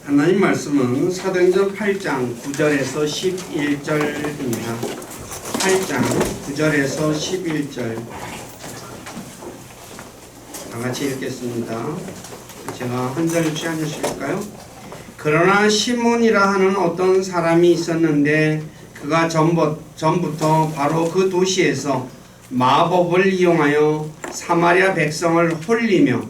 하나님 말씀은 사도행전 8장 9절에서 11절입니다. 8장 9절에서 11절 다 같이 읽겠습니다. 제가 한 절 취하실까요? 그러나 시몬이라 하는 어떤 사람이 있었는데 그가 전부터 바로 그 도시에서 마법을 이용하여 사마리아 백성을 홀리며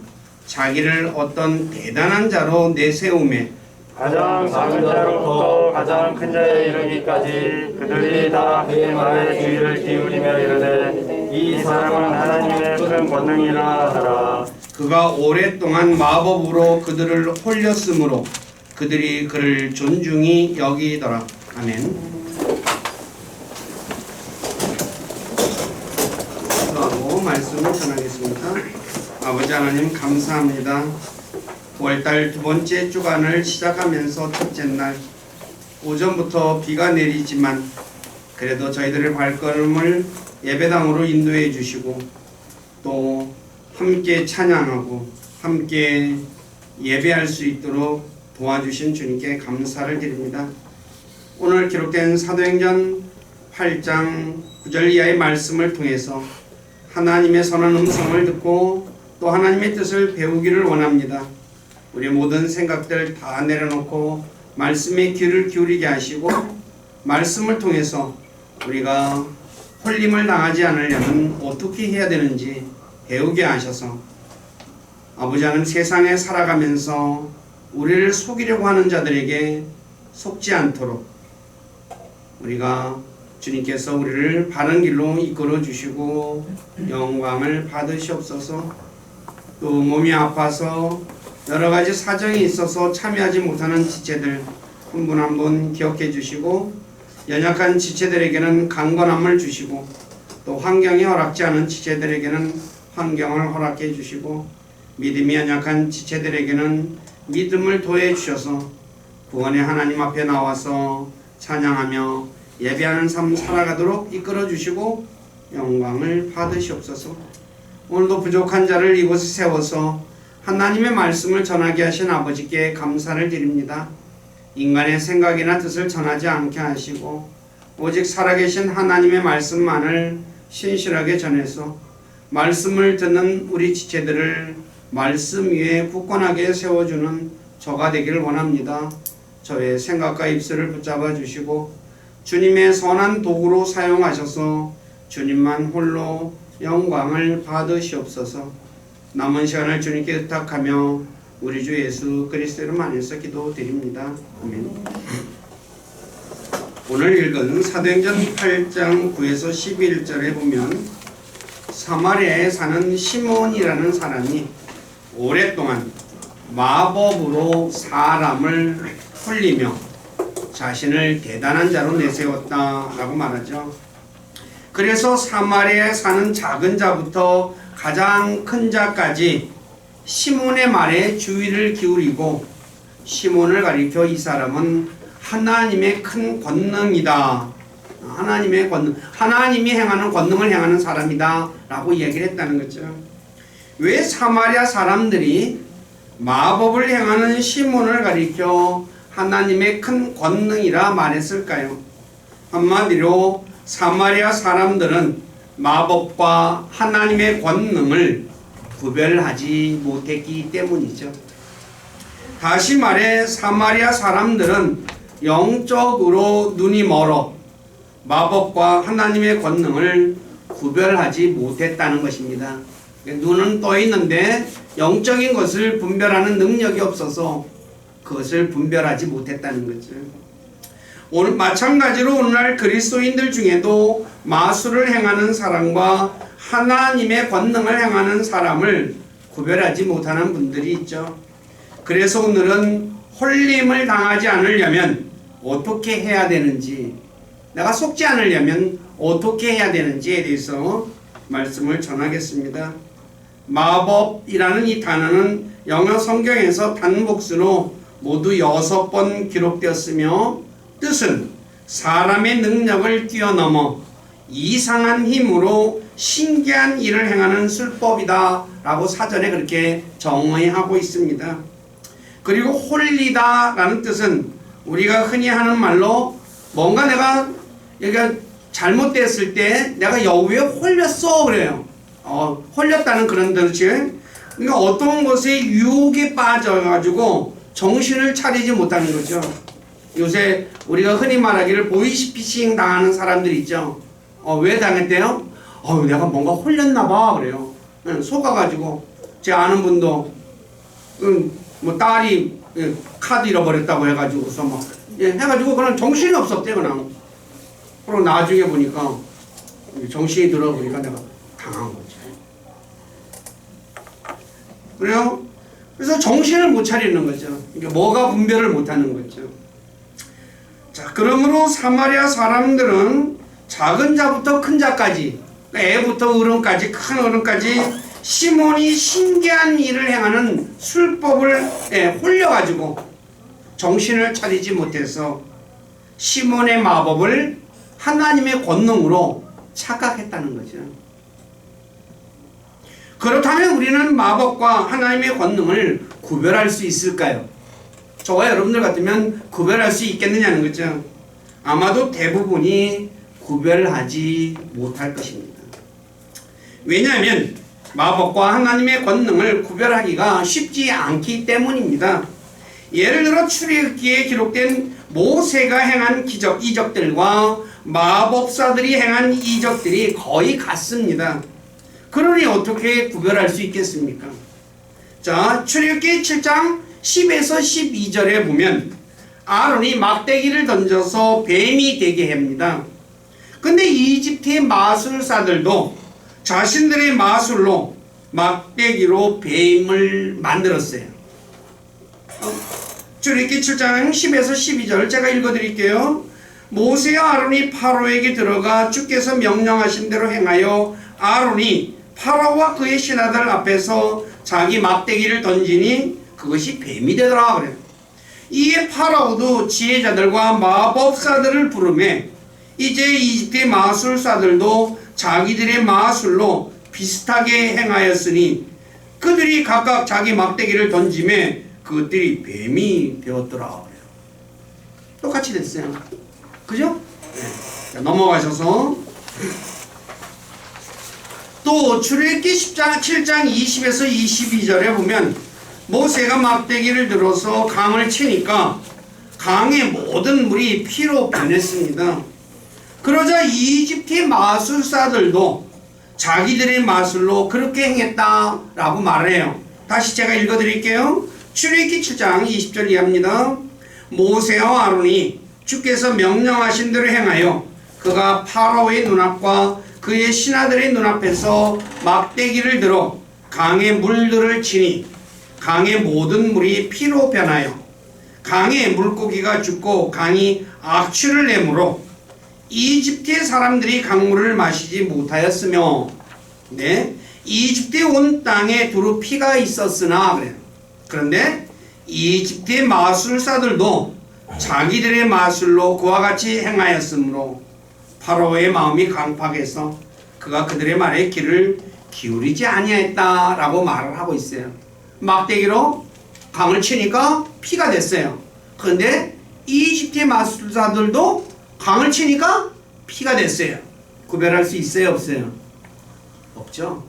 자기를 어떤 대단한 자로 내세우매 가장 작은 자로부터 가장 큰 자에 이르기까지 그들이 다 그의 말에 주의를 기울이며 이르되 이 사람은 하나님의 큰 권능이라 하라. 그가 오랫동안 마법으로 그들을 홀렸으므로 그들이 그를 존중히 여기더라. 아멘. 기도하고 말씀을 전하겠습니다. 아버지 하나님 감사합니다. 5월달 두 번째 주간을 시작하면서 첫째 날 오전부터 비가 내리지만 그래도 저희들의 발걸음을 예배당으로 인도해 주시고 또 함께 찬양하고 함께 예배할 수 있도록 도와주신 주님께 감사를 드립니다. 오늘 기록된 사도행전 8장 9절 이하의 말씀을 통해서 하나님의 선한 음성을 듣고 또 하나님의 뜻을 배우기를 원합니다. 우리의 모든 생각들 다 내려놓고 말씀에 귀를 기울이게 하시고 말씀을 통해서 우리가 홀림을 당하지 않으려면 어떻게 해야 되는지 배우게 하셔서 아버지 하나님 세상에 살아가면서 우리를 속이려고 하는 자들에게 속지 않도록 우리가 주님께서 우리를 바른 길로 이끌어 주시고 영광을 받으시옵소서. 또 몸이 아파서 여러 가지 사정이 있어서 참여하지 못하는 지체들 한 분 한 분 기억해 주시고 연약한 지체들에게는 강건함을 주시고 또 환경이 허락지 않은 지체들에게는 환경을 허락해 주시고 믿음이 연약한 지체들에게는 믿음을 더해 주셔서 구원의 하나님 앞에 나와서 찬양하며 예배하는 삶 살아가도록 이끌어 주시고 영광을 받으시옵소서. 오늘도 부족한 자를 이곳에 세워서 하나님의 말씀을 전하게 하신 아버지께 감사를 드립니다. 인간의 생각이나 뜻을 전하지 않게 하시고 오직 살아계신 하나님의 말씀만을 신실하게 전해서 말씀을 듣는 우리 지체들을 말씀 위에 굳건하게 세워주는 저가 되기를 원합니다. 저의 생각과 입술을 붙잡아 주시고 주님의 선한 도구로 사용하셔서 주님만 홀로 영광을 받으시옵소서. 남은 시간을 주님께 의탁하며 우리 주 예수 그리스도 이름 안에서 기도드립니다. 아멘. 오늘 읽은 사도행전 8장 9에서 11절에 보면 사마리아에 사는 시몬이라는 사람이 오랫동안 마법으로 사람을 홀리며 자신을 대단한 자로 내세웠다라고 말하죠. 그래서 사마리아에 사는 작은 자부터 가장 큰 자까지 시몬의 말에 주의를 기울이고 시몬을 가리켜 이 사람은 하나님의 큰 권능이다. 하나님의 권능, 하나님이 행하는 권능을 행하는 사람이다 라고 얘기를 했다는 거죠. 왜 사마리아 사람들이 마법을 행하는 시몬을 가리켜 하나님의 큰 권능이라 말했을까요? 한마디로 사마리아 사람들은 마법과 하나님의 권능을 구별하지 못했기 때문이죠. 다시 말해 사마리아 사람들은 영적으로 눈이 멀어 마법과 하나님의 권능을 구별하지 못했다는 것입니다. 눈은 떠 있는데 영적인 것을 분별하는 능력이 없어서 그것을 분별하지 못했다는 거죠. 오늘 마찬가지로 오늘날 그리스도인들 중에도 마술을 행하는 사람과 하나님의 권능을 행하는 사람을 구별하지 못하는 분들이 있죠. 그래서 오늘은 홀림을 당하지 않으려면 어떻게 해야 되는지, 내가 속지 않으려면 어떻게 해야 되는지에 대해서 말씀을 전하겠습니다. 마법이라는 이 단어는 영어 성경에서 단복수로 모두 6번 기록되었으며 뜻은 사람의 능력을 뛰어넘어 이상한 힘으로 신기한 일을 행하는 술법이다 라고 사전에 그렇게 정의하고 있습니다. 그리고 홀리다라는 뜻은 우리가 흔히 하는 말로 뭔가 내가 잘못됐을 때 내가 여우에 홀렸어 그래요. 홀렸다는 그런 뜻이. 그러니까 어떤 것에 유혹에 빠져가지고 정신을 차리지 못하는 거죠. 요새 우리가 흔히 말하기를 보이스피싱 당하는 사람들이 있죠. 왜 당했대요? 내가 뭔가 홀렸나 봐 그래요. 속아가지고 제 아는 분도 뭐 딸이 카드 잃어버렸다고 해가지고서 막 해가지고 그냥 정신이 없었대 그냥. 그리고 나중에 보니까 정신이 들어보니까 내가 당한 거지. 그래요? 그래서 정신을 못 차리는 거죠. 이게 뭐가 분별을 못하는 거죠. 자, 그러므로 사마리아 사람들은 작은 자부터 큰 자까지, 애부터 어른까지, 큰 어른까지 시몬이 신기한 일을 행하는 술법을 홀려가지고 정신을 차리지 못해서 시몬의 마법을 하나님의 권능으로 착각했다는 거죠. 그렇다면 우리는 마법과 하나님의 권능을 구별할 수 있을까요? 저와 여러분들 같으면 구별할 수 있겠느냐는 거죠. 아마도 대부분이 구별하지 못할 것입니다. 왜냐하면 마법과 하나님의 권능을 구별하기가 쉽지 않기 때문입니다. 예를 들어 출애굽기에 기록된 모세가 행한 기적, 이적들과 마법사들이 행한 이적들이 거의 같습니다. 그러니 어떻게 구별할 수 있겠습니까? 자, 출애굽기 7장 10에서 12절에 보면 아론이 막대기를 던져서 뱀이 되게 합니다. 근데 이집트의 마술사들도 자신들의 마술로 막대기로 뱀을 만들었어요. 출애굽기 7장 10에서 12절 제가 읽어드릴게요. 모세와 아론이 파로에게 들어가 주께서 명령하신 대로 행하여 아론이 파라오와 그의 신하들 앞에서 자기 막대기를 던지니 그것이 뱀이 되더라 그래요. 이에 파라오도 지혜자들과 마법사들을 부르매 이제 이집트의 마술사들도 자기들의 마술로 비슷하게 행하였으니 그들이 각각 자기 막대기를 던지매 그것들이 뱀이 되었더라 그래요. 똑같이 됐어요. 그죠? 네. 자, 넘어가셔서 또 출애굽기 7장 20에서 22절에 보면 모세가 막대기를 들어서 강을 치니까 강의 모든 물이 피로 변했습니다. 그러자 이집트의 마술사들도 자기들의 마술로 그렇게 행했다라고 말해요. 다시 제가 읽어드릴게요. 출애굽기 7장 20절 이하입니다. 모세와 아론이 주께서 명령하신 대로 행하여 그가 파라오의 눈앞과 그의 신하들의 눈앞에서 막대기를 들어 강의 물들을 치니 강의 모든 물이 피로 변하여 강의 물고기가 죽고 강이 악취를 내므로 이집트의 사람들이 강물을 마시지 못하였으며 이집트의 온 땅에 두루 피가 있었으나 그래요. 그런데 이집트의 마술사들도 자기들의 마술로 그와 같이 행하였으므로 파라오의 마음이 강팍해서 그가 그들의 말에 귀를 기울이지 아니하였다라고 말을 하고 있어요. 막대기로 강을 치니까 피가 됐어요. 그런데 이집트의 마술사들도 강을 치니까 피가 됐어요. 구별할 수 있어요? 없어요? 없죠.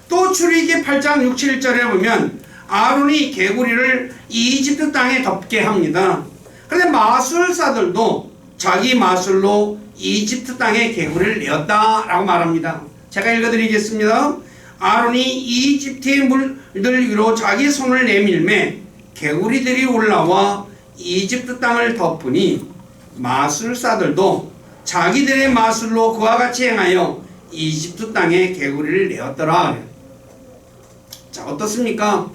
또 출애굽기 8장 6, 7절에 보면 아론이 개구리를 이집트 땅에 덮게 합니다. 그런데 마술사들도 자기 마술로 이집트 땅에 개구리를 내었다라고 말합니다. 제가 읽어드리겠습니다. 아론이 이집트의 물들 위로 자기 손을 내밀매 개구리들이 올라와 이집트 땅을 덮으니 마술사들도 자기들의 마술로 그와 같이 행하여 이집트 땅에 개구리를 내었더라. 자, 어떻습니까?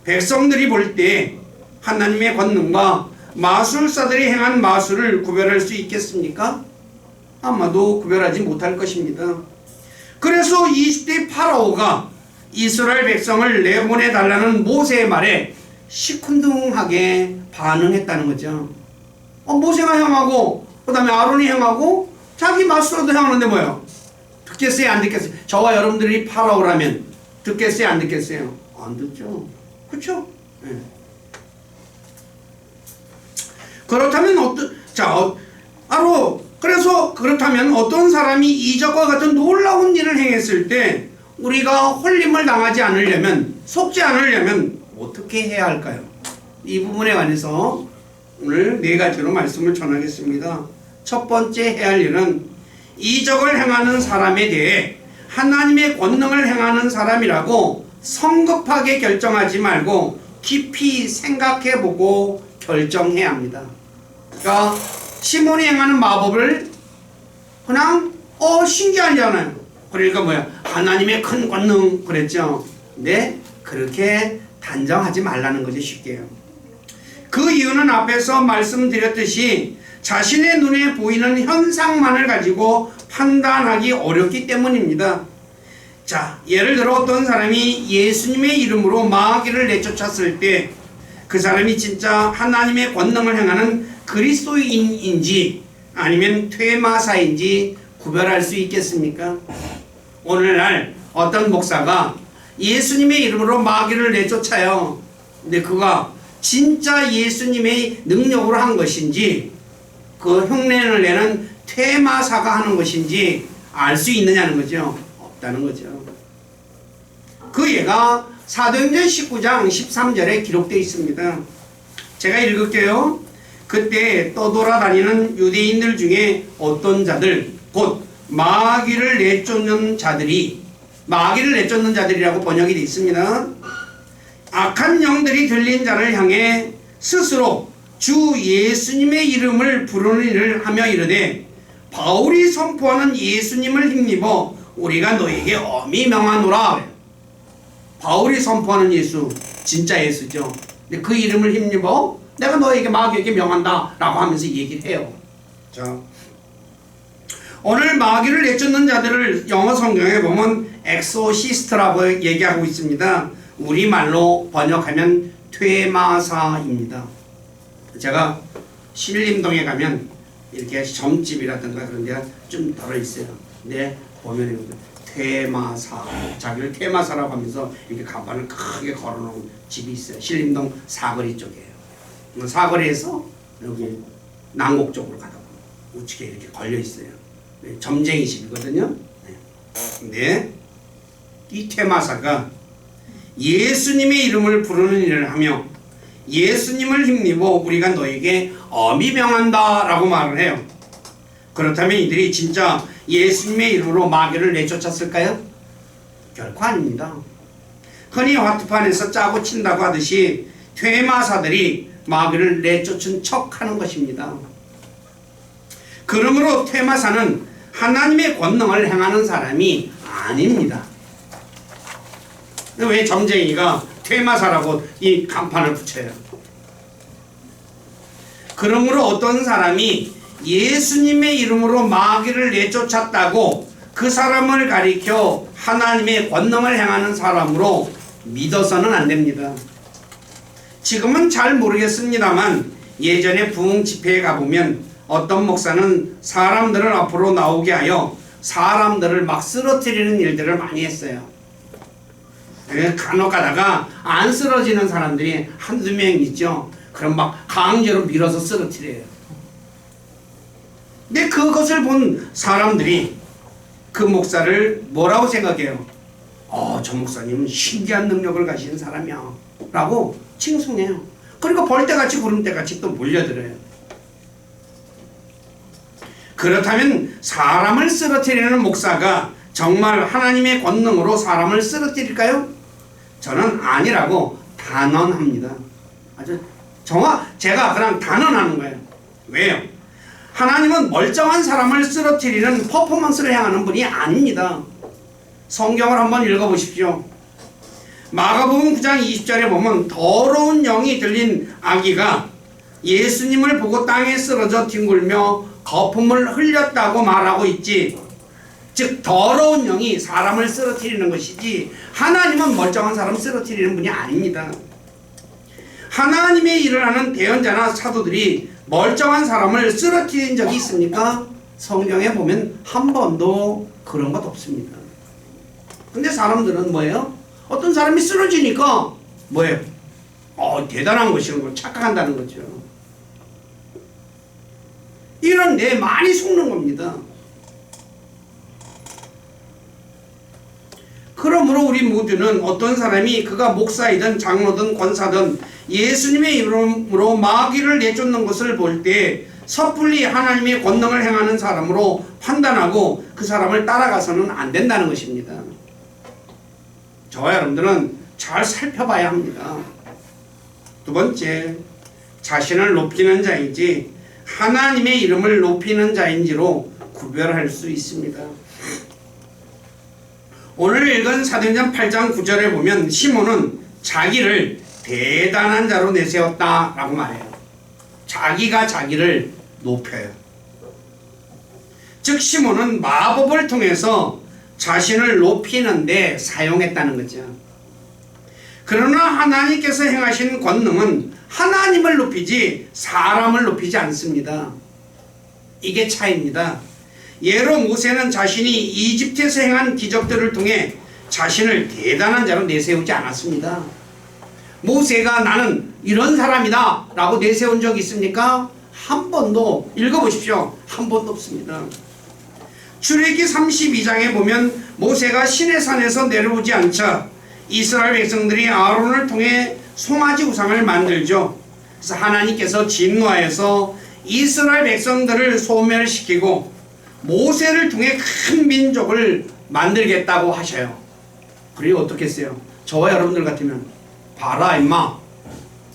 백성들이 볼 때 하나님의 권능과 마술사들이 행한 마술을 구별할 수 있겠습니까? 아마도 구별하지 못할 것입니다. 그래서 이집트의 파라오가 이스라엘 백성을 내보내달라는 모세의 말에 시큰둥하게 반응했다는 거죠. 모세가 행하고 그 다음에 아론이 행하고 자기 마술로도 행하는데 뭐예요? 듣겠어요? 안 듣겠어요? 저와 여러분들이 파라오라면 듣겠어요? 안 듣겠어요? 안 듣죠. 그렇죠? 예. 그렇다면 그래서 그렇다면 어떤 사람이 이적과 같은 놀라운 일을 행했을 때 우리가 홀림을 당하지 않으려면, 속지 않으려면 어떻게 해야 할까요? 이 부분에 관해서 오늘 4가지로 말씀을 전하겠습니다. 첫 번째 해야 할 일은 이적을 행하는 사람에 대해 하나님의 권능을 행하는 사람이라고 성급하게 결정하지 말고 깊이 생각해보고 결정해야 합니다. 그러니까 시몬이 행하는 마법을 그냥 신기하잖아요. 그러니까 뭐야? 하나님의 큰 권능 그랬죠. 근데 그렇게 단정하지 말라는 거죠, 쉽게요. 그 이유는 앞에서 말씀드렸듯이 자신의 눈에 보이는 현상만을 가지고 판단하기 어렵기 때문입니다. 자, 예를 들어 어떤 사람이 예수님의 이름으로 마귀를 내쫓았을 때 그 사람이 진짜 하나님의 권능을 행하는 그리스도인인지 아니면 퇴마사인지 구별할 수 있겠습니까? 오늘날 어떤 목사가 예수님의 이름으로 마귀를 내쫓아요. 근데 그가 진짜 예수님의 능력으로 한 것인지 그 흉내를 내는 퇴마사가 하는 것인지 알 수 있느냐는 거죠. 없다는 거죠. 그 예가 사도행전 19장 13절에 기록되어 있습니다. 제가 읽을게요. 그때 떠돌아다니는 유대인들 중에 어떤 자들 곧 마귀를 내쫓는 자들이라고 번역이 되어 있습니다. 악한 영들이 들린 자를 향해 스스로 주 예수님의 이름을 부르는 일을 하며 이르되 바울이 선포하는 예수님을 힘입어 우리가 너에게 엄히 명하노라. 바울이 선포하는 예수, 진짜 예수죠. 근데 그 이름을 힘입어 내가 너에게 마귀에게 명한다 라고 하면서 얘기를 해요. 자, 오늘 마귀를 내쫓는 자들을 영어 성경에 보면 엑소시스트라고 얘기하고 있습니다. 우리말로 번역하면 퇴마사입니다. 제가 신림동에 가면 이렇게 점집이라든가 그런 데가 좀 들어있어요. 근데 보면 퇴마사, 자기를 퇴마사라고 하면서 이렇게 간판을 크게 걸어놓은 집이 있어요. 신림동 사거리 쪽이에요. 사거리에서 여기 남곡 쪽으로 가다 보면 우측에 이렇게 걸려 있어요. 점쟁이 집이거든요. 근데 이 퇴마사가 예수님의 이름을 부르는 일을 하며 예수님을 힘입어 우리가 너에게 엄히 명한다 라고 말을 해요. 그렇다면 이들이 진짜 예수님의 이름으로 마귀를 내쫓았을까요? 결코 아닙니다. 흔히 화투판에서 짜고 친다고 하듯이 퇴마사들이 마귀를 내쫓은 척하는 것입니다. 그러므로 퇴마사는 하나님의 권능을 행하는 사람이 아닙니다. 왜 점쟁이가 퇴마사라고 이 간판을 붙여요? 그러므로 어떤 사람이 예수님의 이름으로 마귀를 내쫓았다고 그 사람을 가리켜 하나님의 권능을 행하는 사람으로 믿어서는 안 됩니다. 지금은 잘 모르겠습니다만 예전에 부흥 집회에 가보면 어떤 목사는 사람들을 앞으로 나오게 하여 사람들을 막 쓰러뜨리는 일들을 많이 했어요. 간혹 가다가 안 쓰러지는 사람들이 한두 명 있죠. 그럼 막 강제로 밀어서 쓰러뜨려요. 근데 그것을 본 사람들이 그 목사를 뭐라고 생각해요? 저 목사님은 신기한 능력을 가진 사람이야 라고 칭송해요. 그리고 벌떼같이 구름떼같이 또 몰려들어요. 그렇다면 사람을 쓰러뜨리는 목사가 정말 하나님의 권능으로 사람을 쓰러뜨릴까요? 저는 아니라고 단언합니다. 아주 제가 그냥 단언하는 거예요. 왜요? 하나님은 멀쩡한 사람을 쓰러뜨리는 퍼포먼스를 행하는 분이 아닙니다. 성경을 한번 읽어보십시오. 마가복음 9장 20절에 보면 더러운 영이 들린 아기가 예수님을 보고 땅에 쓰러져 뒹굴며 거품을 흘렸다고 말하고 있지. 즉 더러운 영이 사람을 쓰러뜨리는 것이지 하나님은 멀쩡한 사람을 쓰러뜨리는 분이 아닙니다. 하나님의 일을 하는 대언자나 사도들이 멀쩡한 사람을 쓰러뜨린 적이 있습니까? 성경에 보면 한 번도 그런 것 없습니다. 근데 사람들은 뭐예요? 어떤 사람이 쓰러지니까 뭐예요? 대단한 것이라는 걸 착각한다는 거죠. 이런데 많이 속는 겁니다. 그러므로 우리 모두는 어떤 사람이 그가 목사이든 장로든 권사든 예수님의 이름으로 마귀를 내쫓는 것을 볼 때 섣불리 하나님의 권능을 행하는 사람으로 판단하고 그 사람을 따라가서는 안 된다는 것입니다. 저와 여러분들은 잘 살펴봐야 합니다. 두 번째, 자신을 높이는 자인지 하나님의 이름을 높이는 자인지로 구별할 수 있습니다. 오늘 읽은 사도행전 8장 9절에 보면 시몬은 자기를 대단한 자로 내세웠다라고 말해요. 자기가 자기를 높여요. 즉 시몬은 마법을 통해서 자신을 높이는 데 사용했다는 거죠. 그러나 하나님께서 행하신 권능은 하나님을 높이지 사람을 높이지 않습니다. 이게 차이입니다. 예로 모세는 자신이 이집트에서 행한 기적들을 통해 자신을 대단한 자로 내세우지 않았습니다. 모세가 나는 이런 사람이다 라고 내세운 적 있습니까? 한 번도. 읽어보십시오. 한 번도 없습니다. 출애굽기 32장에 보면 모세가 시내산에서 내려오지 않자 이스라엘 백성들이 아론을 통해 송아지 우상을 만들죠. 그래서 하나님께서 진노하여서 이스라엘 백성들을 소멸시키고 모세를 통해 큰 민족을 만들겠다고 하셔요. 그리고 어떻게 했어요? 저와 여러분들 같으면 봐라 임마,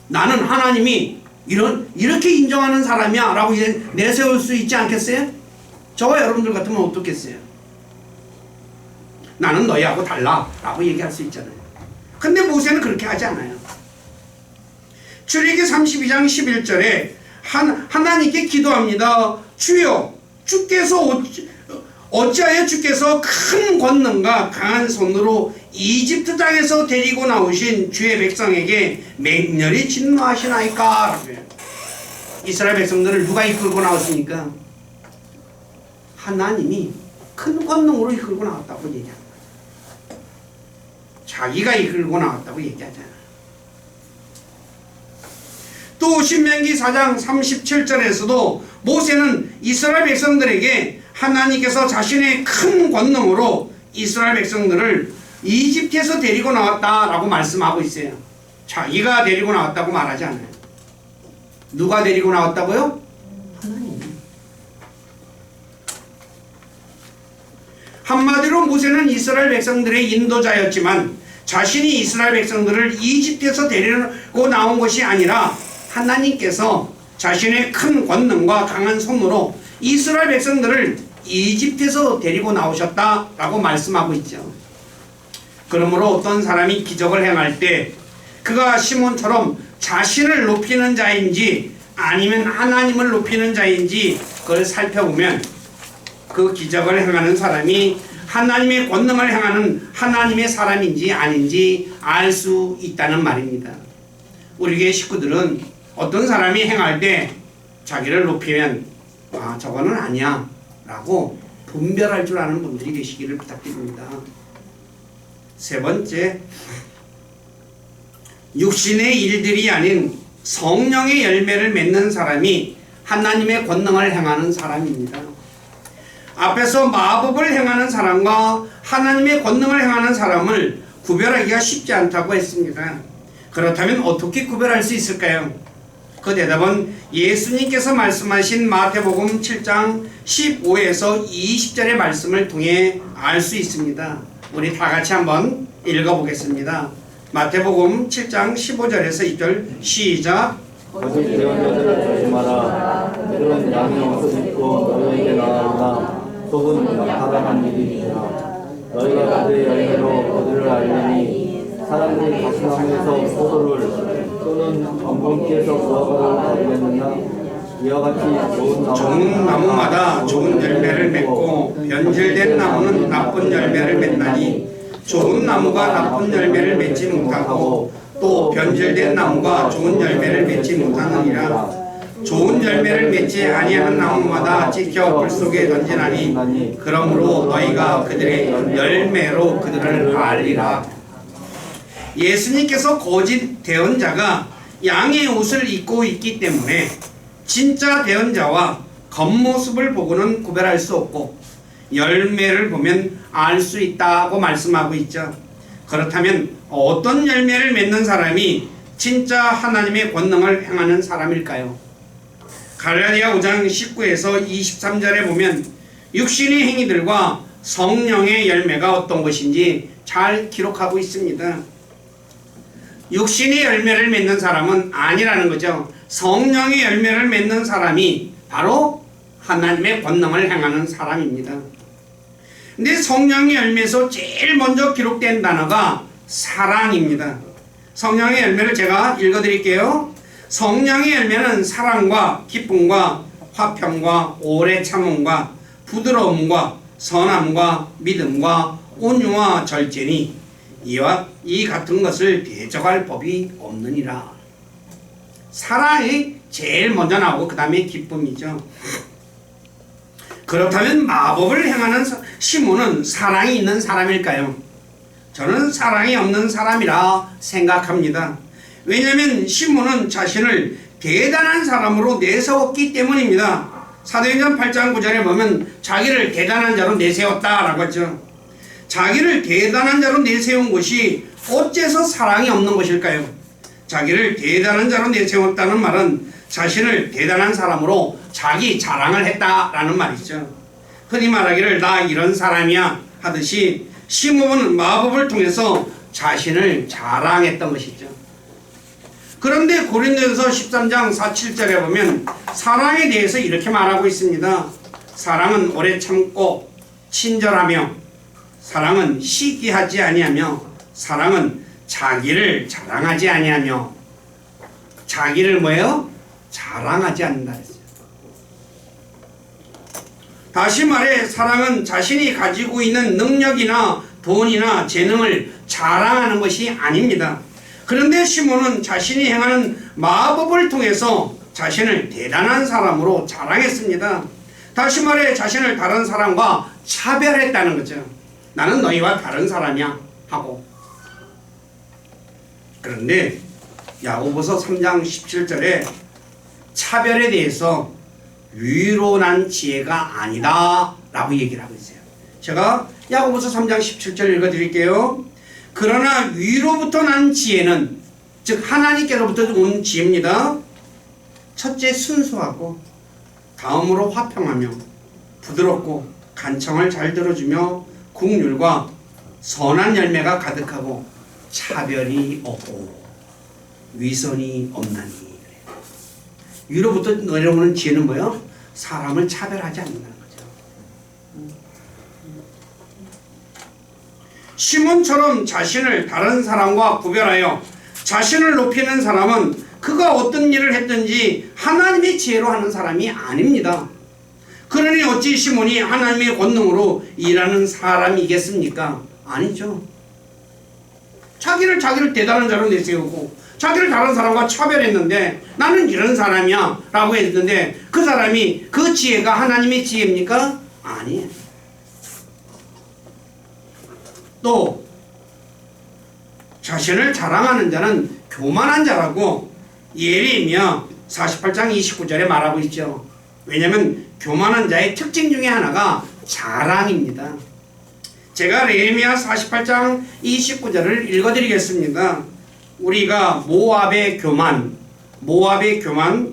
나는 하나님이 이렇게 인정하는 사람이야 라고 이제 내세울 수 있지 않겠어요? 저와 여러분들 같으면 어떻겠어요? 나는 너희하고 달라 라고 얘기할 수 있잖아요. 근데 모세는 그렇게 하지 않아요. 출애굽기 32장 11절에 하나님께 기도합니다. 주여, 주께서 어찌하여 주께서 큰 권능과 강한 손으로 이집트 땅에서 데리고 나오신 주의 백성에게 맹렬히 진노하시나이까? 이스라엘 백성들을 누가 이끌고 나왔습니까? 하나님이 큰 권능으로 이끌고 나왔다고 얘기합니다. 자기가 이끌고 나왔다고 얘기하잖아요. 또 신명기 4장 37절에서도 모세는 이스라엘 백성들에게 하나님께서 자신의 큰 권능으로 이스라엘 백성들을 이집트에서 데리고 나왔다라고 말씀하고 있어요. 자기가 데리고 나왔다고 말하지 않아요. 누가 데리고 나왔다고요? 하나님. 한마디로 모세는 이스라엘 백성들의 인도자였지만 자신이 이스라엘 백성들을 이집트에서 데리고 나온 것이 아니라 하나님께서 자신의 큰 권능과 강한 손으로 이스라엘 백성들을 이집트에서 데리고 나오셨다라고 말씀하고 있죠. 그러므로 어떤 사람이 기적을 행할 때 그가 시몬처럼 자신을 높이는 자인지 아니면 하나님을 높이는 자인지 그걸 살펴보면 그 기적을 행하는 사람이 하나님의 권능을 행하는 하나님의 사람인지 아닌지 알 수 있다는 말입니다. 우리 교회 식구들은 어떤 사람이 행할 때 자기를 높이면 저거는 아니야 라고 분별할 줄 아는 분들이 계시기를 부탁드립니다. 세 번째, 육신의 일들이 아닌 성령의 열매를 맺는 사람이 하나님의 권능을 행하는 사람입니다. 앞에서 마법을 행하는 사람과 하나님의 권능을 행하는 사람을 구별하기가 쉽지 않다고 했습니다. 그렇다면 어떻게 구별할 수 있을까요? 그 대답은 예수님께서 말씀하신 마태복음 7장 15에서 20절의 말씀을 통해 알 수 있습니다. 우리 다 같이 한번 읽어보겠습니다. 마태복음 7장 15절에서 2절 시작. 거짓 예언자들을 조심하라. 그들은 양의 옷을 입고 너희에게 나아오나 속은 타락한 일이니라. 너희가 그들의 열매로 그들을 알리니 사람들이 가시나무에서 포도를 또는 엉겅퀴에서 무화과를 거두겠느냐. 이와 같이 좋은 나무마다 좋은 열매를 맺고 변질된 나무는 나쁜 열매를 맺나니 좋은 나무가 나쁜 열매를 맺지 못하고 또 변질된 나무가 좋은 열매를 맺지 못하느니라. 좋은 열매를 맺지 아니하는 나무마다 찍혀 불 속에 던지나니 그러므로 너희가 그들의 열매로 그들을 알리라. 예수님께서 거짓 대언자가 양의 옷을 입고 있기 때문에 진짜 대언자와 겉모습을 보고는 구별할 수 없고 열매를 보면 알 수 있다고 말씀하고 있죠. 그렇다면 어떤 열매를 맺는 사람이 진짜 하나님의 권능을 행하는 사람일까요? 갈라디아 5장 19에서 23절에 보면 육신의 행위들과 성령의 열매가 어떤 것인지 잘 기록하고 있습니다. 육신의 열매를 맺는 사람은 아니라는 거죠. 성령의 열매를 맺는 사람이 바로 하나님의 권능을 행하는 사람입니다. 근데 성령의 열매에서 제일 먼저 기록된 단어가 사랑입니다. 성령의 열매를 제가 읽어드릴게요. 성령의 열매는 사랑과 기쁨과 화평과 오래 참음과 부드러움과 선함과 믿음과 온유와 절제니 이와 이 같은 것을 대적할 법이 없느니라. 사랑이 제일 먼저 나오고 그 다음에 기쁨이죠. 그렇다면 마법을 행하는 시몬은 사랑이 있는 사람일까요? 저는 사랑이 없는 사람이라 생각합니다. 왜냐하면 시몬은 자신을 대단한 사람으로 내세웠기 때문입니다. 사도행전 8장 9절에 보면 자기를 대단한 자로 내세웠다라고 하죠. 자기를 대단한 자로 내세운 것이 어째서 사랑이 없는 것일까요? 자기를 대단한 자로 내세웠다는 말은 자신을 대단한 사람으로 자기 자랑을 했다라는 말이죠. 흔히 말하기를 나 이런 사람이야 하듯이 시몬은 마법을 통해서 자신을 자랑했던 것이죠. 그런데 고린도전서 13장 4, 7절에 보면 사랑에 대해서 이렇게 말하고 있습니다. 사랑은 오래 참고 친절하며 사랑은 시기하지 아니하며 사랑은 자기를 자랑하지 아니하며 자기를 뭐예요? 자랑하지 않는다 했어요. 다시 말해 사랑은 자신이 가지고 있는 능력이나 돈이나 재능을 자랑하는 것이 아닙니다. 그런데 시몬은 자신이 행하는 마법을 통해서 자신을 대단한 사람으로 자랑했습니다. 다시 말해 자신을 다른 사람과 차별했다는 거죠. 나는 너희와 다른 사람이야 하고. 그런데 야고보서 3장 17절에 차별에 대해서 위로 난 지혜가 아니다 라고 얘기를 하고 있어요. 제가 야고보서 3장 17절 읽어드릴게요. 그러나 위로부터 난 지혜는 즉 하나님께로부터 온 지혜입니다. 첫째 순수하고 다음으로 화평하며 부드럽고 간청을 잘 들어주며 국률과 선한 열매가 가득하고 차별이 없고 위선이 없나니. 위로부터 내려오는 지혜는 뭐예요? 사람을 차별하지 않는다는 거죠. 시몬처럼 자신을 다른 사람과 구별하여 자신을 높이는 사람은 그가 어떤 일을 했든지 하나님의 지혜로 하는 사람이 아닙니다. 그러니 어찌 시몬이 하나님의 권능으로 일하는 사람이겠습니까? 아니죠. 자기를 대단한 자로 내세우고 자기를 다른 사람과 차별했는데 나는 이런 사람이야 라고 했는데 그 사람이 그 지혜가 하나님의 지혜입니까? 아니에요. 또 자신을 자랑하는 자는 교만한 자라고 예레미야 48장 29절에 말하고 있죠. 왜냐하면 교만한 자의 특징 중에 하나가 자랑입니다. 제가 예레미야 48장 29절을 읽어드리겠습니다. 우리가 모압의 교만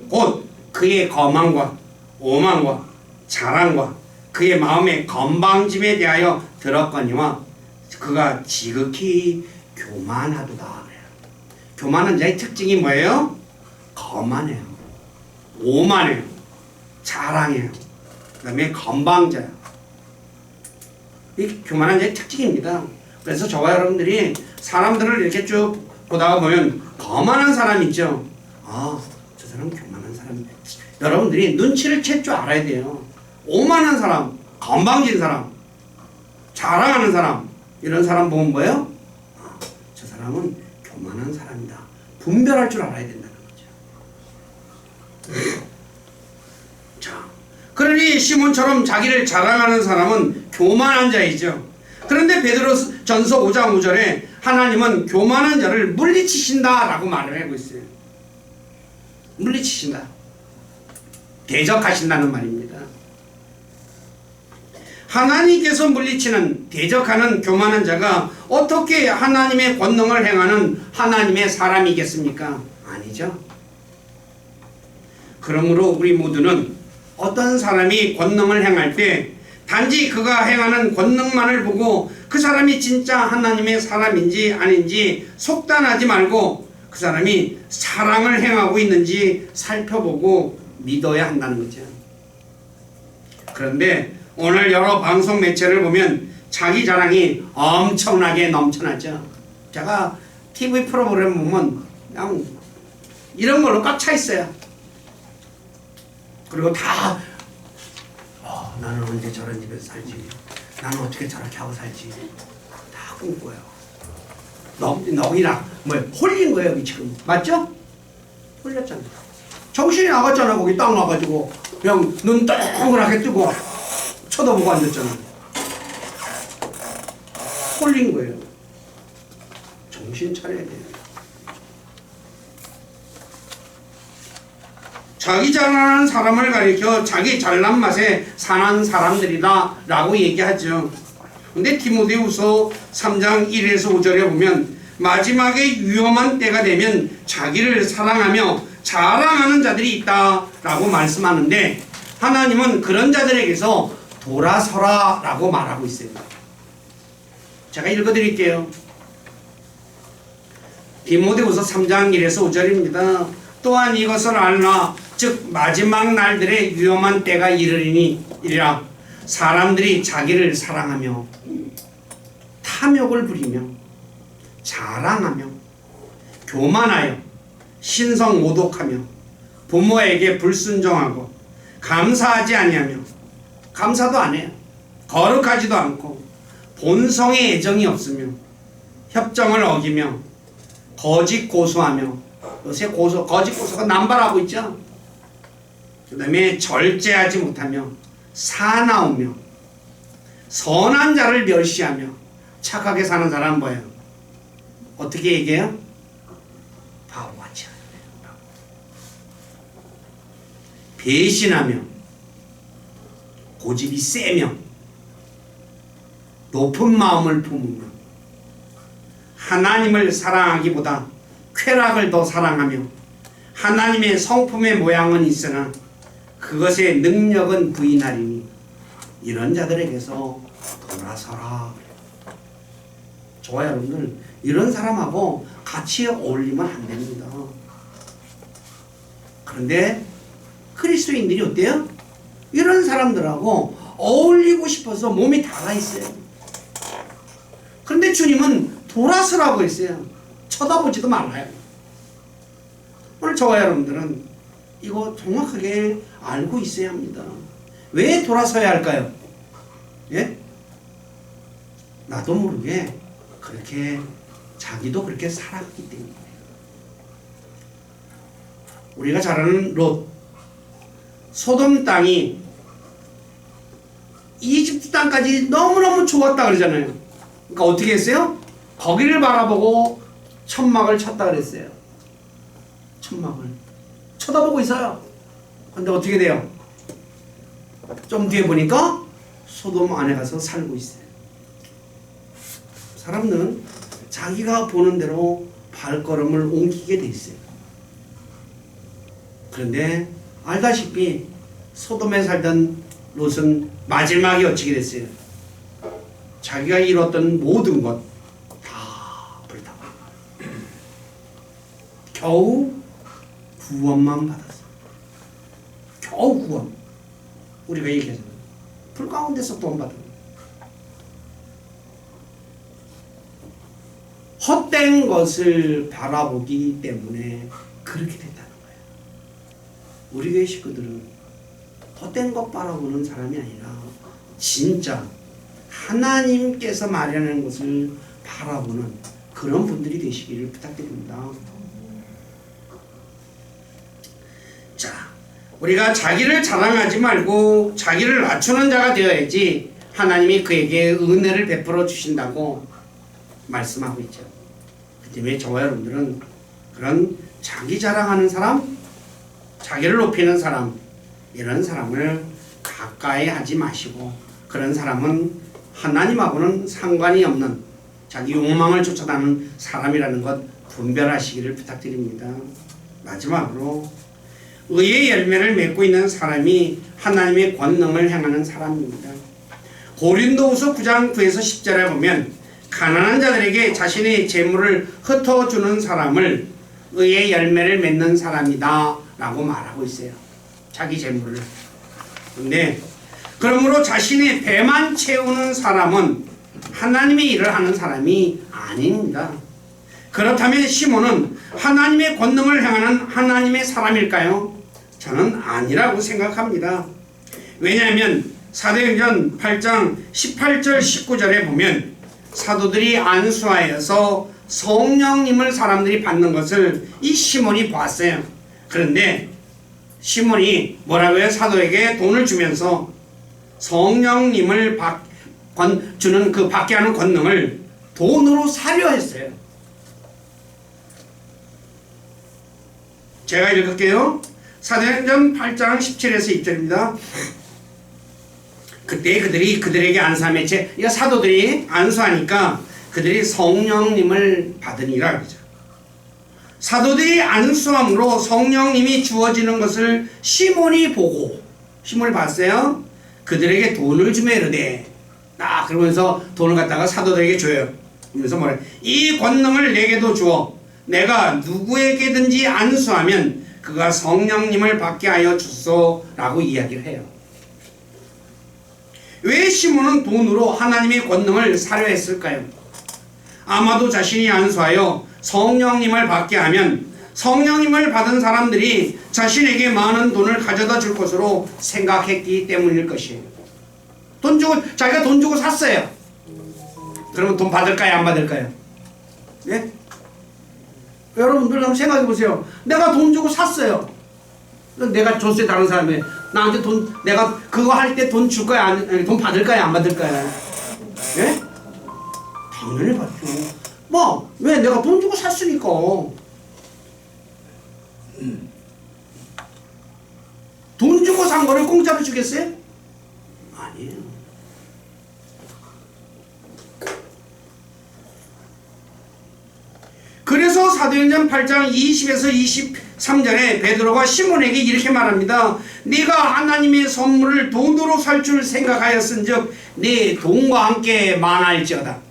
곧 그의 거만과 오만과 자랑과 그의 마음의 건방짐에 대하여 들었거니와 그가 지극히 교만하도다. 교만한 자의 특징이 뭐예요? 거만해요, 오만해요, 자랑해요, 그 다음에 건방져요. 이 교만한 자의 특징입니다. 그래서 저와 여러분들이 사람들을 이렇게 쭉 보다가 보면 거만한 사람 있죠. 아, 저 사람 교만한 사람. 여러분들이 눈치를 챌 줄 알아야 돼요. 오만한 사람, 건방진 사람, 자랑하는 사람, 이런 사람 보면 뭐예요? 아, 저 사람은 교만한 사람이다. 분별할 줄 알아야 된다는 거죠. 자, 그러니 시몬처럼 자기를 자랑하는 사람은 교만한 자이죠. 그런데 베드로전서 5장 5절에 하나님은 교만한 자를 물리치신다 라고 말을 하고 있어요. 물리치신다. 대적하신다는 말입니다. 하나님께서 물리치는 대적하는 교만한 자가 어떻게 하나님의 권능을 행하는 하나님의 사람이겠습니까? 아니죠. 그러므로 우리 모두는 어떤 사람이 권능을 행할 때 단지 그가 행하는 권능만을 보고 그 사람이 진짜 하나님의 사람인지 아닌지 속단하지 말고 그 사람이 사랑을 행하고 있는지 살펴보고 믿어야 한다는 거죠. 그런데 오늘 여러 방송 매체를 보면 자기 자랑이 엄청나게 넘쳐나죠. 제가 TV 프로그램 보면 그냥 이런 걸로 꽉 차 있어요. 그리고 다 나는 언제 저런 집에서 살지, 나는 어떻게 저렇게 하고 살지 다 꿈꿔요. 너희랑 홀린 거예요 여기 지금. 맞죠? 홀렸잖아. 정신이 나갔잖아. 거기 딱 나가지고 그냥 눈 동그랗게 뜨고 쳐다보고 앉았잖아. 홀린 거예요. 정신 차려야 돼요. 자기 잘나는 사람을 가리켜 자기 잘난 맛에 사는 사람들이다 라고 얘기하죠. 근데 디모데후서 3장 1에서 5절에 보면 마지막에 위험한 때가 되면 자기를 사랑하며 자랑하는 자들이 있다 라고 말씀하는데 하나님은 그런 자들에게서 돌아서라 라고 말하고 있어요. 제가 읽어드릴게요. 디모데후서 3장 1에서 5절입니다. 또한 이것을 알라. 즉 마지막 날들의 위험한 때가 이르리라. 사람들이 자기를 사랑하며 탐욕을 부리며 자랑하며 교만하여 신성 모독하며 부모에게 불순종하고 감사하지 아니하며 감사도 안 해요. 거룩하지도 않고 본성의 애정이 없으며 협정을 어기며 거짓 고소하며 요새 거짓 고소가 남발하고 있죠. 그 다음에 절제하지 못하며 사나우며 선한 자를 멸시하며 착하게 사는 사람은 뭐예요? 어떻게 얘기해요? 바보같이 하는 거예요. 배신하며 고집이 세며 높은 마음을 품으며 하나님을 사랑하기보다 쾌락을 더 사랑하며 하나님의 성품의 모양은 있으나 그것의 능력은 부인하리니 이런 자들에게서 돌아서라. 좋아요 여러분들. 이런 사람하고 같이 어울리면 안 됩니다. 그런데 그리스도인들이 어때요? 이런 사람들하고 어울리고 싶어서 몸이 닿아 있어요. 그런데 주님은 돌아서라고 했어요. 쳐다보지도 말아요. 오늘 저와 여러분들은 이거 정확하게 알고 있어야 합니다. 왜 돌아서야 할까요? 예? 나도 모르게 그렇게 자기도 그렇게 살았기 때문에. 우리가 잘 아는 롯, 소돔 땅이 이집트 땅까지 너무너무 좋았다 그러잖아요. 그러니까 어떻게 했어요? 거기를 바라보고 천막을 쳤다 그랬어요. 천막을 쳐다보고 있어요. 근데 어떻게 돼요? 좀 뒤에 보니까 소돔 안에 가서 살고 있어요. 사람들은 자기가 보는 대로 발걸음을 옮기게 돼 있어요. 그런데 알다시피 소돔에 살던 롯은 마지막에 어찌게 됐어요? 자기가 이뤘던 모든 것 다 불타고 겨우 구원만 받았어. 겨우 구원. 우리가 얘기하잖아요. 불 가운데서 구원 받은 헛된 것을 바라보기 때문에 그렇게 됐다는 거예요. 우리 교회 식구들은 헛된 것 바라보는 사람이 아니라 진짜 하나님께서 마련한 것을 바라보는 그런 분들이 되시기를 부탁드립니다. 자, 우리가 자기를 자랑하지 말고 자기를 낮추는 자가 되어야지 하나님이 그에게 은혜를 베풀어 주신다고 말씀하고 있죠. 그 때문에 저와 여러분들은 그런 자기 자랑하는 사람 자기를 높이는 사람, 이런 사람을 가까이 하지 마시고, 그런 사람은 하나님하고는 상관이 없는 자기 욕망을 쫓아가는 사람이라는 것 분별하시기를 부탁드립니다. 마지막으로 의의 열매를 맺고 있는 사람이 하나님의 권능을 행하는 사람입니다. 고린도후서 9장 9에서 10절에 보면 가난한 자들에게 자신의 재물을 흩어주는 사람을 의의 열매를 맺는 사람이다 라고 말하고 있어요. 자기 재물을. 근데 그러므로 자신의 배만 채우는 사람은 하나님의 일을 하는 사람이 아닙니다. 그렇다면 시몬은 하나님의 권능을 행하는 하나님의 사람일까요? 저는 아니라고 생각합니다. 왜냐하면 사도행전 8장 18절 19절에 보면 사도들이 안수하여서 성령님을 사람들이 받는 것을 이 시몬이 봤어요. 그런데 시몬이 뭐라고요? 사도에게 돈을 주면서 성령님을 주는 그 받게 하는 권능을 돈으로 사려 했어요. 제가 읽을게요. 사도행전 8장 17에서 20절입니다. 그때 그들에게 안수함에 이거 사도들이 안수하니까 그들이 성령님을 받으니라 그러죠. 사도들이 안수함으로 성령님이 주어지는 것을 시몬이 보고, 시몬이 봤어요. 그들에게 돈을 주며 이르되, 그러면서 돈을 갖다가 사도들에게 줘요. 그러면서 뭐래? 이 권능을 내게도 주어 내가 누구에게든지 안수하면 그가 성령님을 받게 하여 주소라고 이야기를 해요. 왜 시몬은 돈으로 하나님의 권능을 사려 했을까요? 아마도 자신이 안수하여 성령님을 받게 하면 성령님을 받은 사람들이 자신에게 많은 돈을 가져다 줄 것으로 생각했기 때문일 것이에요. 자기가 돈 주고 샀어요. 그러면 돈 받을까요? 안 받을까요? 예? 여러분들 한번 생각해 보세요. 내가 돈 주고 샀어요. 내가 줬어요. 다른 사람이 나한테 내가 그거 할 때 돈 줄 거야? 아니, 돈 받을까요? 안 받을까요? 예? 당연히 받죠. 왜? 내가 돈 주고 샀으니까. 돈 주고 산 거를 공짜로 주겠어요? 아니에요. 그래서 사도행전 8장 20에서 23절에 베드로가 시몬에게 이렇게 말합니다. 네가 하나님의 선물을 돈으로 살 줄 생각하였은즉 네 돈과 함께 망할지어다.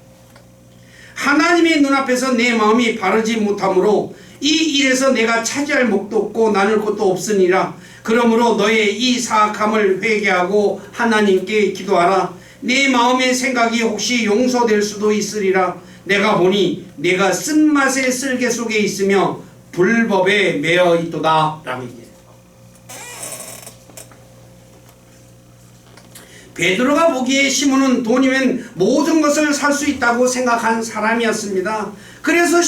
하나님의 눈앞에서 내 마음이 바르지 못하므로 이 일에서 내가 차지할 목도 없고 나눌 것도 없으니라. 그러므로 너의 이 사악함을 회개하고 하나님께 기도하라. 네 마음의 생각이 혹시 용서될 수도 있으리라. 내가 보니 내가 쓴맛의 쓸개 속에 있으며 불법에 매여 있도다 라고 얘기해요. 베드로가 보기에 시몬은 돈이면 모든 것을 살 수 있다고 생각한 사람이었습니다. 그래서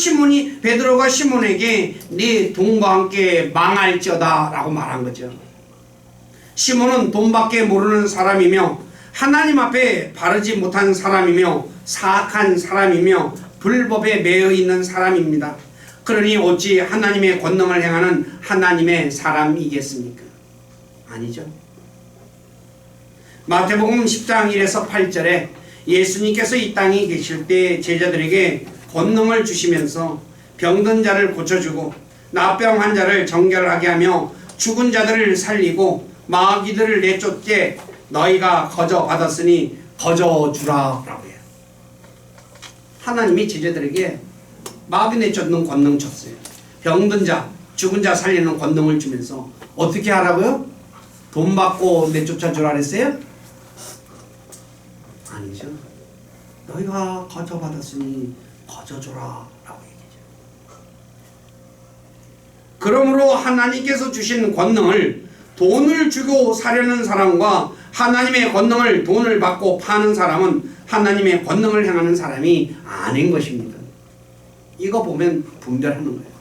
베드로가 시몬에게 네 돈과 함께 망할지어다 라고 말한 거죠. 시몬은 돈밖에 모르는 사람이며 하나님 앞에 바르지 못한 사람이며 사악한 사람이며 불법에 매여 있는 사람입니다. 그러니 어찌 하나님의 권능을 행하는 하나님의 사람이겠습니까? 아니죠. 마태복음 10장 1에서 8절에 예수님께서 이 땅에 계실 때 제자들에게 권능을 주시면서 병든 자를 고쳐주고 나병 환자를 정결하게 하며 죽은 자들을 살리고 마귀들을 내쫓게 너희가 거저 받았으니 거저 주라 라고 해요. 하나님이 제자들에게 마귀 내쫓는 권능 줬어요. 병든 자, 죽은 자 살리는 권능을 주면서 어떻게 하라고요? 돈 받고 내쫓아 주라 그랬어요? 아니죠. 너희가 거저 받았으니 거저 주라 라고 얘기죠. 그러므로 하나님께서 주신 권능을 돈을 주고 사려는 사람과 하나님의 권능을 돈을 받고 파는 사람은 하나님의 권능을 행하는 사람이 아닌 것입니다. 이거 보면 분별하는 거예요.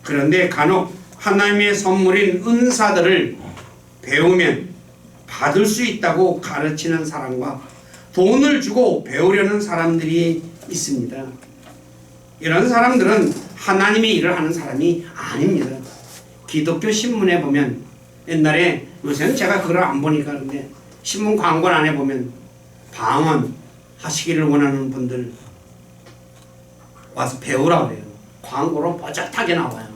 그런데 간혹 하나님의 선물인 은사들을 배우면 받을 수 있다고 가르치는 사람과 돈을 주고 배우려는 사람들이 있습니다. 이런 사람들은 하나님의 일을 하는 사람이 아닙니다. 기독교 신문에 보면 옛날에, 요새는 제가 그걸 안 보니까 그런데 신문 광고 안에 보면 방언 하시기를 원하는 분들 와서 배우라 그래요. 광고로 뽀짝하게 나와요.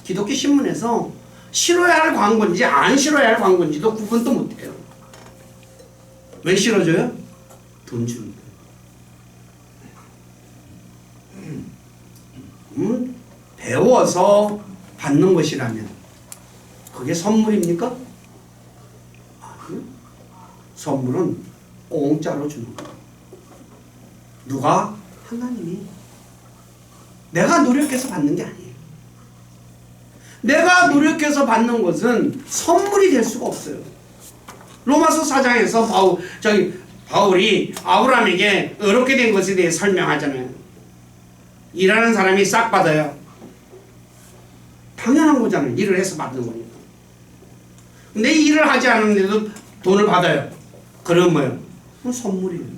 기독교 신문에서 싫어야 할 광고인지 안 싫어야 할 광고인지도 구분도 못해요. 왜 싫어져요? 돈 줍니다. 배워서 받는 것이라면 그게 선물입니까? 아니요. 선물은 공짜로 주는 거예요. 누가? 하나님이. 내가 노력해서 받는 게 아니에요. 내가 노력해서 받는 것은 선물이 될 수가 없어요. 로마서 4장에서 바울이 아브라함에게 어렵게 된 것에 대해 설명하잖아요. 일하는 사람이 싹 받아요. 당연한 거잖아요. 일을 해서 받는 거니까. 근데 일을 하지 않는데도 돈을 받아요. 그럼 뭐예요? 그건 선물이에요.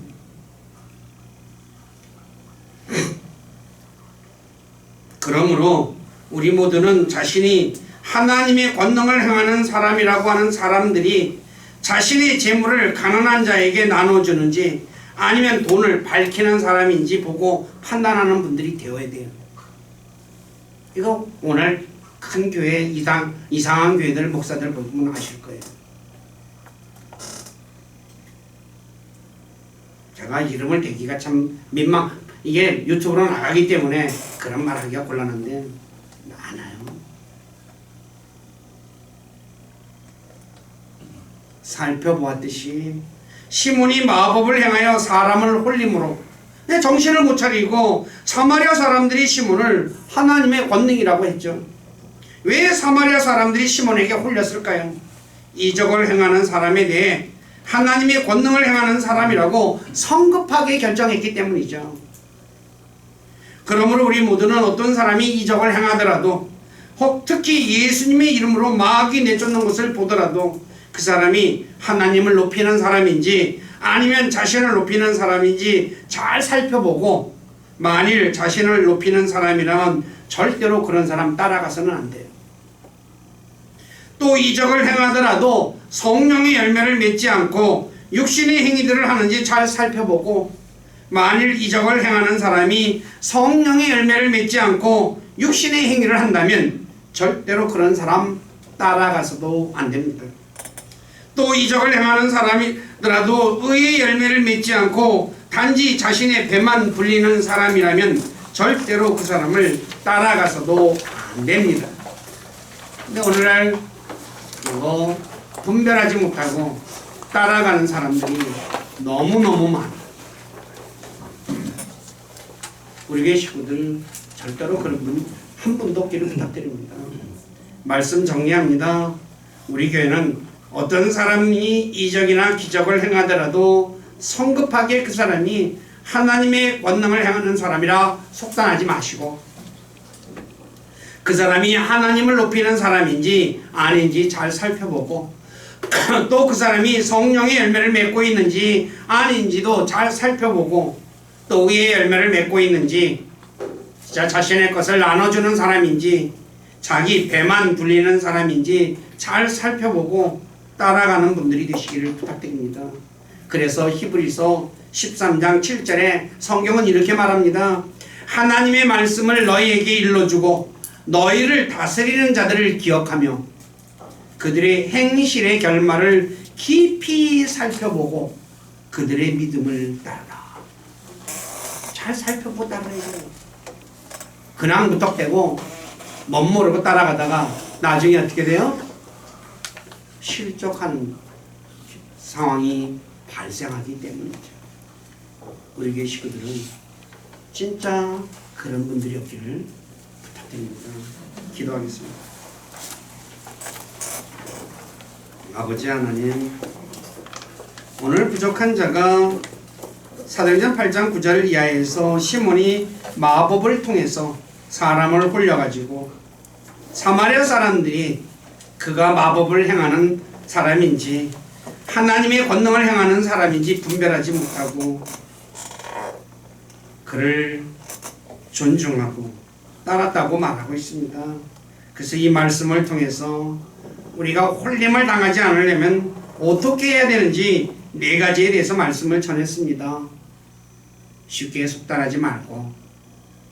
그러므로 우리 모두는 자신이 하나님의 권능을 행하는 사람이라고 하는 사람들이 자신의 재물을 가난한 자에게 나눠주는지 아니면 돈을 밝히는 사람인지 보고 판단하는 분들이 되어야 돼요. 이거 오늘 큰 교회 이상한 교회들 목사들 보면 아실 거예요. 제가 이름을 대기가 참 이게 유튜브로 나가기 때문에 그런 말 하기가 곤란한데 많아요. 살펴보았듯이 시몬이 마법을 행하여 사람을 홀림으로 정신을 못 차리고 사마리아 사람들이 시몬을 하나님의 권능이라고 했죠. 왜 사마리아 사람들이 시몬에게 홀렸을까요? 이적을 행하는 사람에 대해 하나님의 권능을 행하는 사람이라고 성급하게 결정했기 때문이죠. 그러므로 우리 모두는 어떤 사람이 이적을 행하더라도 혹 특히 예수님의 이름으로 마귀 내쫓는 것을 보더라도 그 사람이 하나님을 높이는 사람인지 아니면 자신을 높이는 사람인지 잘 살펴보고 만일 자신을 높이는 사람이라면 절대로 그런 사람 따라가서는 안 돼요. 또 이적을 행하더라도 성령의 열매를 맺지 않고 육신의 행위들을 하는지 잘 살펴보고 만일 이적을 행하는 사람이 성령의 열매를 맺지 않고 육신의 행위를 한다면 절대로 그런 사람 따라가서도 안 됩니다. 또 이적을 행하는 사람이더라도 의의 열매를 맺지 않고 단지 자신의 배만 불리는 사람이라면 절대로 그 사람을 따라가서도 안 됩니다. 근데 오늘날 이거 분별하지 못하고 따라가는 사람들이 너무너무 많아. 우리 교회 식구들 절대로 그런 분 한 분도 없기를 부탁드립니다. 말씀 정리합니다. 우리 교회는 어떤 사람이 이적이나 기적을 행하더라도 성급하게 그 사람이 하나님의 권능을 행하는 사람이라 속단하지 마시고 그 사람이 하나님을 높이는 사람인지 아닌지 잘 살펴보고 또 그 사람이 성령의 열매를 맺고 있는지 아닌지도 잘 살펴보고 또 의의 열매를 맺고 있는지 진짜 자신의 것을 나눠주는 사람인지 자기 배만 불리는 사람인지 잘 살펴보고 따라가는 분들이 되시기를 부탁드립니다. 그래서 히브리서 13장 7절에 성경은 이렇게 말합니다. 하나님의 말씀을 너희에게 일러주고 너희를 다스리는 자들을 기억하며 그들의 행실의 결말을 깊이 살펴보고 그들의 믿음을 따르라. 잘 살펴보고 따라야 돼요. 그냥 무턱대고 멋모르고 따라가다가 나중에 어떻게 돼요? 실족하는 상황이 발생하기 때문이죠. 우리 교회 식구들은 진짜 그런 분들이 없기를 부탁드립니다. 기도하겠습니다. 아버지 하나님, 오늘 부족한 자가 사도행전 8장 9절 이하에서 시몬이 마법을 통해서 사람을 홀려가지고 사마리아 사람들이 그가 마법을 행하는 사람인지 하나님의 권능을 행하는 사람인지 분별하지 못하고 그를 존중하고 따랐다고 말하고 있습니다. 그래서 이 말씀을 통해서 우리가 홀림을 당하지 않으려면 어떻게 해야 되는지 4가지에 대해서 말씀을 전했습니다. 쉽게 속단하지 말고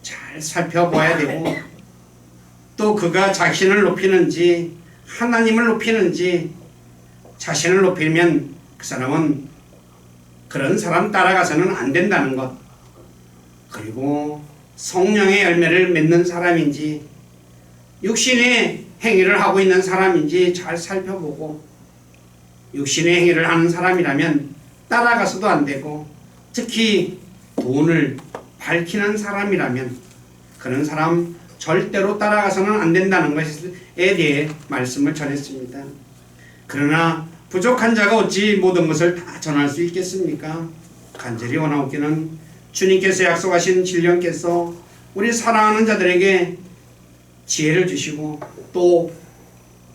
잘 살펴봐야 되고, 또 그가 자신을 높이는지 하나님을 높이는지, 자신을 높이면 그 사람은 그런 사람 따라가서는 안 된다는 것, 그리고 성령의 열매를 맺는 사람인지 육신의 행위를 하고 있는 사람인지 잘 살펴보고, 육신의 행위를 하는 사람이라면 따라가서도 안 되고, 특히 돈을 밝히는 사람이라면 그런 사람 절대로 따라가서는 안 된다는 것에 대해 말씀을 전했습니다. 그러나 부족한 자가 어찌 모든 것을 다 전할 수 있겠습니까? 간절히 원하옵기는 주님께서 약속하신 진령께서 우리 사랑하는 자들에게 지혜를 주시고, 또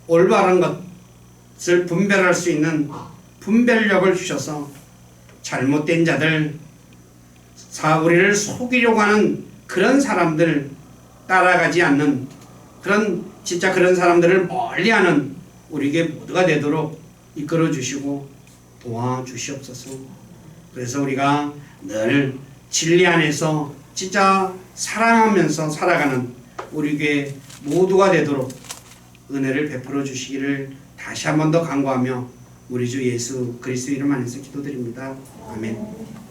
올바른 것을 분별할 수 있는 분별력을 주셔서 잘못된 자들, 우리를 속이려고 하는 그런 사람들, 따라가지 않는 그런 진짜 그런 사람들을 멀리하는 우리에게 모두가 되도록 이끌어 주시고 도와주시옵소서. 그래서 우리가 늘 진리 안에서 진짜 사랑하면서 살아가는 우리 교회 모두가 되도록 은혜를 베풀어 주시기를 다시 한 번 더 간구하며 우리 주 예수 그리스도 이름 안에서 기도드립니다. 아멘.